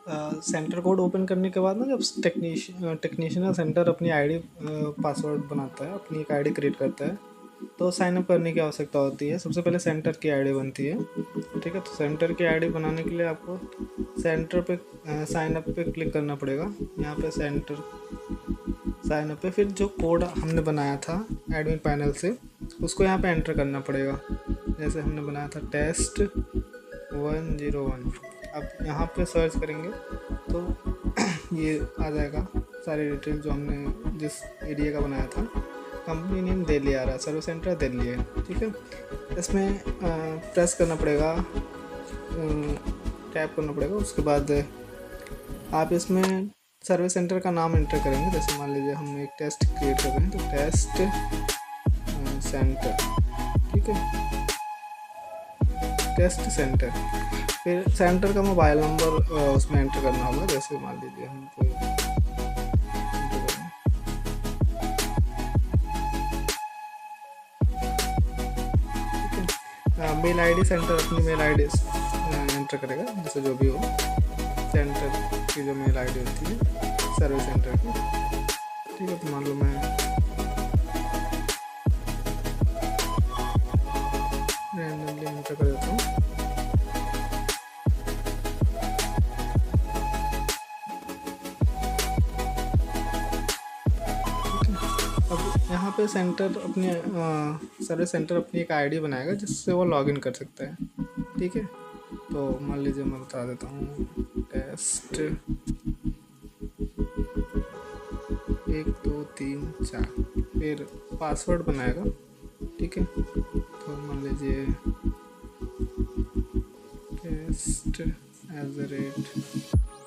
Centre code open करने के बाद ना, जब टेक्नीशियन या सेंटर अपनी आईडी पासवर्ड बनाता है, अपनी एक आईडी क्रिएट करता है, तो साइन अप करने की आवश्यकता होती है। सबसे पहले सेंटर की आईडी बनती है, ठीक है। तो सेंटर की आईडी बनाने के लिए आपको सेंटर पे साइन अप पे क्लिक करना पड़ेगा। यहाँ पे सेंटर साइन अप पे फिर जो कोड हमने बनाया था एडमिन पैनल से, उसको यहाँ पे एंटर करना पड़ेगा। जैसे हमने बनाया था टेस्ट 101। अब यहाँ पे सर्च करेंगे तो ये आ जाएगा सारी डिटेल जो हमने जिस एरिया का बनाया था। कंपनी नेम दिल्ली आ रहा है, सर्विस सेंटर दिल्ली है, ठीक है। इसमें प्रेस करना पड़ेगा, टैप करना पड़ेगा। उसके बाद आप इसमें सर्विस सेंटर का नाम एंटर करेंगे। जैसे मान लीजिए हम एक टेस्ट क्रिएट कर रहे हैं, तो टेस्ट सेंटर, ठीक है, टेस्ट सेंटर। फिर सेंटर का मोबाइल नंबर उसमें एंटर करना होगा। जैसे मान लीजिए हम कोई मेल आईडी, सेंटर अपनी मेल आईडी एंटर करेगा, जैसे जो भी हो। सेंटर की जो मेल आईडी होती है सर्विस सेंटर की, ठीक है। तो मान लो मैं रैंडमली एंटर कर देता हूँ। अब यहाँ पे सेंटर अपनी सर्विस सेंटर अपनी एक आईडी बनाएगा जिससे वो लॉगिन कर सकता है, ठीक है। तो मान लीजिए मैं बता देता हूँ टेस्ट 1 2 3 4, फिर पासवर्ड बनाएगा, ठीक है। तो मान लीजिए टेस्ट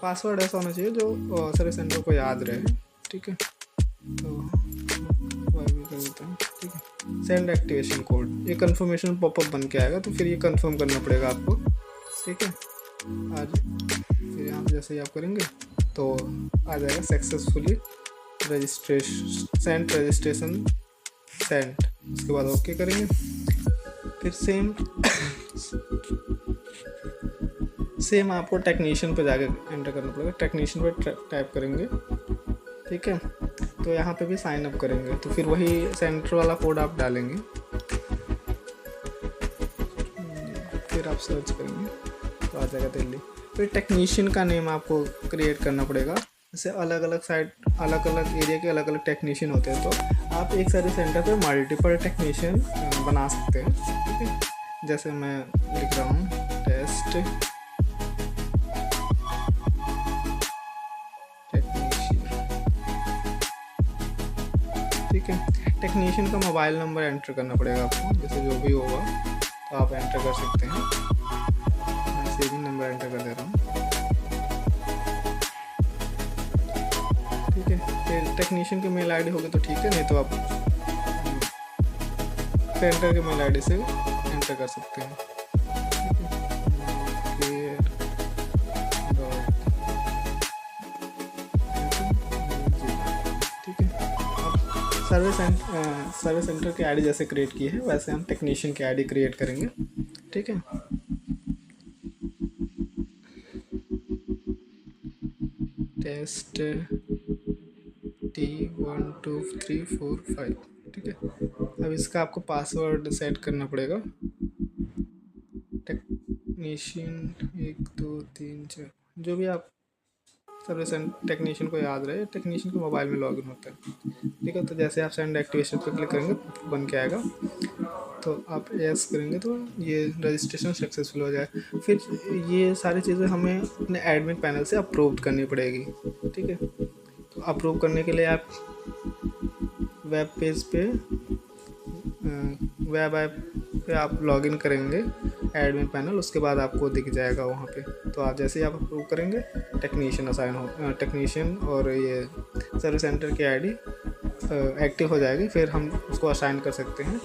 पासवर्ड ऐसा होना चाहिए जो सर्विस सेंटर को याद रहे, ठीक है। तो ठीक है। सेंड एक्टिवेशन कोड, ये कंफर्मेशन पॉपअप बन के आएगा, तो फिर ये कंफर्म करना पड़ेगा आपको, ठीक है। आज फिर यहाँ पे जैसे ही आप करेंगे तो आ जाएगा सक्सेसफुली रजिस्ट्रेशन सेंड। उसके बाद ओके करेंगे। फिर सेम आपको टेक्नीशियन पे जाके एंटर करना पड़ेगा। टेक्नीशियन पे टाइप करेंगे, ठीक है। तो यहाँ पे भी साइन अप करेंगे, तो फिर वही सेंटर वाला कोड आप डालेंगे। फिर आप सर्च करेंगे तो आ जाएगा दिल्ली। फिर टेक्नीशियन का नेम आपको क्रिएट करना पड़ेगा। जैसे अलग अलग साइड, अलग अलग एरिया के अलग अलग टेक्नीशियन होते हैं, तो आप एक सर्विस सेंटर पे मल्टीपल टेक्नीशियन बना सकते हैं, ठीक है। जैसे मैं लिख रहा हूँ टेस्ट ठीक है। टेक्नीशियन का मोबाइल नंबर एंटर करना पड़ेगा आपको, जैसे जो भी होगा तो आप एंटर कर सकते हैं। मैं सेविंग नंबर एंटर कर दे रहा हूँ, ठीक है। फिर टेक्नीशियन की मेल आईडी होगी तो ठीक है, नहीं तो आप सेंटर के मेल आईडी से एंटर कर सकते हैं, ठीक है। सर्विस सेंटर की आईडी जैसे क्रिएट की है, वैसे हम टेक्नीशियन की आईडी क्रिएट करेंगे, ठीक है। टेस्ट T1 2 3 4 5, ठीक है। अब इसका आपको पासवर्ड सेट करना पड़ेगा। टेक्नीशियन 1 2 3 4, जो भी आप सर्विस टेक्नीशियन को याद रहे, टेक्नीशियन के मोबाइल में लॉगिन होता है, ठीक है। तो जैसे आप सेंड एक्टिवेशन पर क्लिक करेंगे बन के आएगा, तो आप यस करेंगे तो ये रजिस्ट्रेशन सक्सेसफुल हो जाए। फिर ये सारी चीज़ें हमें अपने एडमिन पैनल से अप्रूव करनी पड़ेगी, ठीक है। तो अप्रूव करने के लिए आप वेब पेज पे वेब ऐप पे आप लॉगिन करेंगे एडमिन पैनल, उसके बाद आपको दिख जाएगा वहाँ पे। तो आप जैसे ही आप अप्रूव करेंगे टेक्नीशियन असाइन हो, टेक्नीशियन और ये सर्विस सेंटर की आईडी एक्टिव हो जाएगी। फिर हम उसको असाइन कर सकते हैं